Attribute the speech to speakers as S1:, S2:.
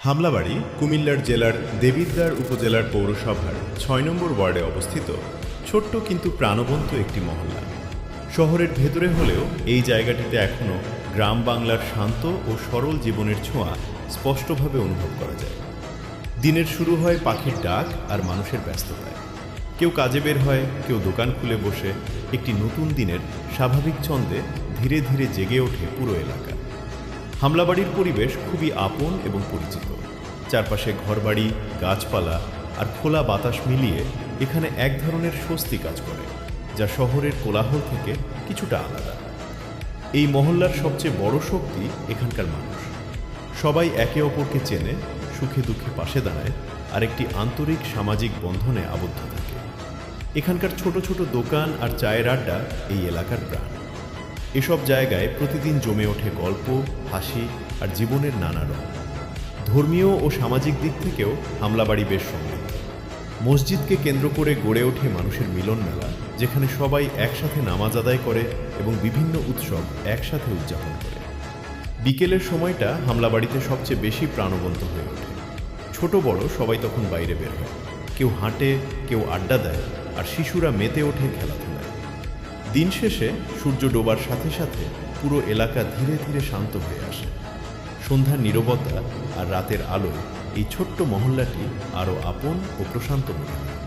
S1: হামলাবাড়ি কুমিল্লার জেলার দেবিদ্বার উপজেলার পৌরসভার ৬ নম্বর ওয়ার্ডে অবস্থিত ছোট্ট কিন্তু প্রাণবন্ত একটি মহল্লা। শহরের ভেতরে হলেও এই জায়গাটিতে এখনও গ্রাম বাংলার শান্ত ও সরল জীবনের ছোঁয়া স্পষ্টভাবে অনুভব করা যায়। দিনের শুরু হয় পাখির ডাক আর মানুষের ব্যস্ততায়। কেউ কাজে বের হয়, কেউ দোকান খুলে বসে একটি নতুন দিনের স্বাভাবিক ছন্দে ধীরে ধীরে জেগে ওঠে পুরো এলাকা। হামলাবাড়ির পরিবেশ খুবই আপন এবং পরিচিত। চারপাশে ঘরবাড়ি, গাছপালা আর খোলা বাতাস মিলিয়ে এখানে এক ধরনের স্বস্তি কাজ করে, যা শহরের কোলাহল থেকে কিছুটা আলাদা। এই মহল্লার সবচেয়ে বড় শক্তি এখানকার মানুষ। সবাই একে অপরকে চেনে, সুখে দুঃখে পাশে দাঁড়ায় আর একটি আন্তরিক সামাজিক বন্ধনে আবদ্ধ থাকে। এখানকার ছোট ছোট দোকান আর চায়ের আড্ডা এই এলাকার প্রাণ। এসব জায়গায় প্রতিদিন জমে ওঠে গল্প, হাসি আর জীবনের নানা রং। ধর্মীয় ও সামাজিক দিক থেকেও হামলাবাড়ি বেশ সমৃদ্ধ। মসজিদকে কেন্দ্র করে গড়ে ওঠে মানুষের মিলন মেলা, যেখানে সবাই একসাথে নামাজ আদায় করে এবং বিভিন্ন উৎসব একসাথে উদযাপন করে। বিকেলের সময়টা হামলাবাড়িতে সবচেয়ে বেশি প্রাণবন্ত হয়ে ওঠে। ছোট বড় সবাই তখন বাইরে বের হয়, কেউ হাঁটে, কেউ আড্ডা দেয় আর শিশুরা মেতে ওঠে খেলাধুলায়। দিন শেষে সূর্য ডোবার সাথে সাথে পুরো এলাকা ধীরে ধীরে শান্ত হয়ে আসে। সন্ধ্যার নীরবতা আর রাতের আলো এই ছোট্ট মহল্লাটি আরও আপন ও প্রশান্ত মনে হয়।